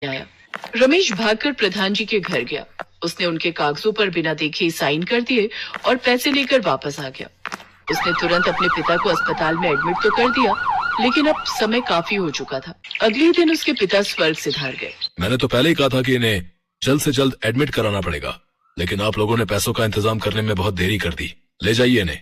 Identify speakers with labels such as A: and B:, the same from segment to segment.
A: आया। रमेश भागकर प्रधान जी के घर गया। उसने उनके कागजों पर बिना देखे ही साइन कर दिए और पैसे लेकर वापस आ गया। उसने तुरंत अपने पिता को अस्पताल में एडमिट तो कर दिया, लेकिन अब समय काफी हो चुका था। अगले ही दिन उसके पिता स्वर्ग सिधार गए।
B: मैंने तो पहले ही कहा था कि इन्हें जल्द से जल्द एडमिट कराना पड़ेगा, लेकिन आप लोगों ने पैसों का इंतजाम करने में बहुत देरी कर दी। ले जाइए इन्हें।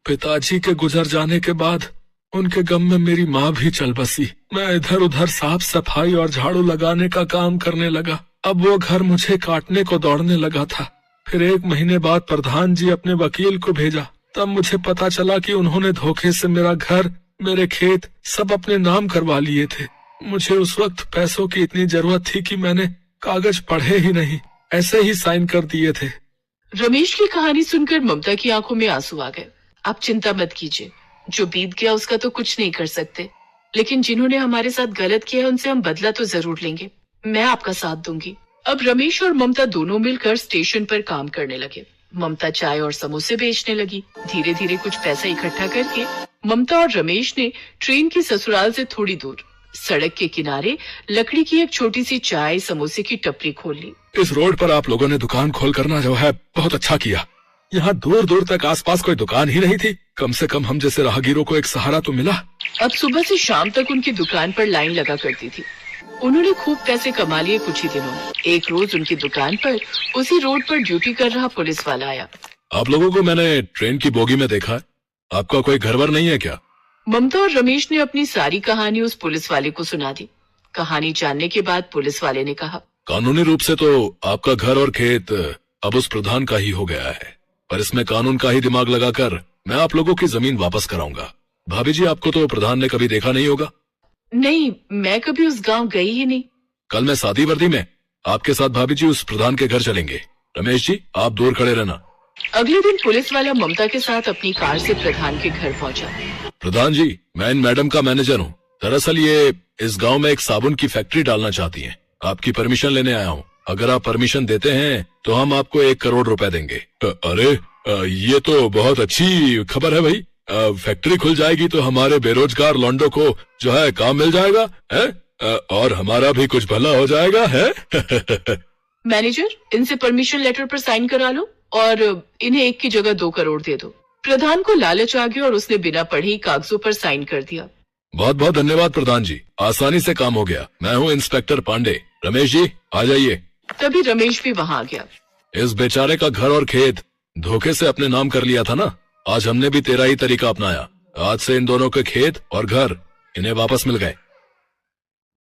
B: पिताजी के गुजर जाने के बाद उनके गम में मेरी माँ भी चल बसी। मैं इधर उधर साफ सफाई और झाड़ू लगाने का काम करने लगा। अब वो घर मुझे काटने को दौड़ने लगा था। फिर 1 महीने बाद प्रधान जी अपने वकील को भेजा। तब मुझे पता चला कि उन्होंने धोखे से मेरा घर, मेरे खेत सब अपने नाम करवा लिए थे। मुझे उस वक्त पैसों की इतनी जरूरत थी कि मैंने कागज पढ़े ही नहीं, ऐसे ही साइन कर दिए थे।
A: रमेश की कहानी सुनकर ममता की आंखों में आंसू आ गए। आप चिंता मत कीजिए, जो बीत गया उसका तो कुछ नहीं कर सकते, लेकिन जिन्होंने हमारे साथ गलत किया है उनसे हम बदला तो जरूर लेंगे। मैं आपका साथ दूंगी। अब रमेश और ममता दोनों मिलकर स्टेशन पर काम करने लगे। ममता चाय और समोसे बेचने लगी। धीरे धीरे कुछ पैसा इकट्ठा करके ममता और रमेश ने ट्रेन की ससुराल से थोड़ी दूर सड़क के किनारे लकड़ी की एक छोटी सी चाय समोसे की टपरी खोल ली।
B: इस रोड पर आप लोगों ने दुकान खोल करना जो है बहुत अच्छा किया। यहाँ दूर दूर तक आसपास कोई दुकान ही नहीं थी। कम से कम हम जैसे राहगीरों को एक सहारा तो मिला।
A: अब सुबह से शाम तक उनकी दुकान पर लाइन लगा करती थी। उन्होंने खूब पैसे कमा लिए कुछ ही दिनों में। एक रोज उनकी दुकान पर उसी रोड पर ड्यूटी कर रहा पुलिस वाला आया।
B: आप लोगों को मैंने ट्रेन की बोगी में देखा है। आपका कोई घर वर नहीं है क्या?
A: ममता और रमेश ने अपनी सारी कहानी उस पुलिस वाले को सुना दी। कहानी जानने के बाद पुलिस वाले ने कहा,
B: कानूनी रूप से तो आपका घर और खेत अब उस प्रधान का ही हो गया है, पर इसमें कानून का ही दिमाग लगाकर मैं आप लोगों की जमीन वापस कराऊंगा। भाभी जी, आपको तो प्रधान ने कभी देखा नहीं होगा।
A: नहीं, मैं कभी उस गांव गई ही नहीं।
B: कल मैं सादी वर्दी में आपके साथ भाभी जी उस प्रधान के घर चलेंगे। रमेश जी, आप दूर खड़े रहना।
A: अगले दिन पुलिस वाला ममता के साथ अपनी कार से प्रधान के घर पहुंचा।
B: प्रधान जी, मैं इन मैडम का मैनेजर हूँ। दरअसल ये इस गांव में एक साबुन की फैक्ट्री डालना चाहती हैं। आपकी परमिशन लेने आया हूँ। अगर आप परमिशन देते हैं तो हम आपको 1 करोड़ रुपए देंगे। अरे ये तो बहुत अच्छी खबर है भाई। फैक्ट्री खुल जाएगी तो हमारे बेरोजगार लौंडों को जो है काम मिल जाएगा है, और हमारा भी कुछ भला हो जाएगा है।
A: मैनेजर, इनसे परमिशन लेटर पर साइन करा लो और इन्हें 1 की जगह 2 करोड़ दे दो। प्रधान को लालच आ गया और उसने बिना पढ़े ही कागजों पर साइन कर दिया।
B: बहुत बहुत धन्यवाद प्रधान जी, आसानी से काम हो गया। मैं हूँ इंस्पेक्टर पांडे। रमेश जी, आ जाइए।
A: तभी रमेश भी वहाँ आ गया।
B: इस बेचारे का घर और खेत धोखे से अपने नाम कर लिया था ना। आज हमने भी तेरा ही तरीका अपनाया। आज से इन दोनों के खेत और घर इन्हें वापस मिल गए।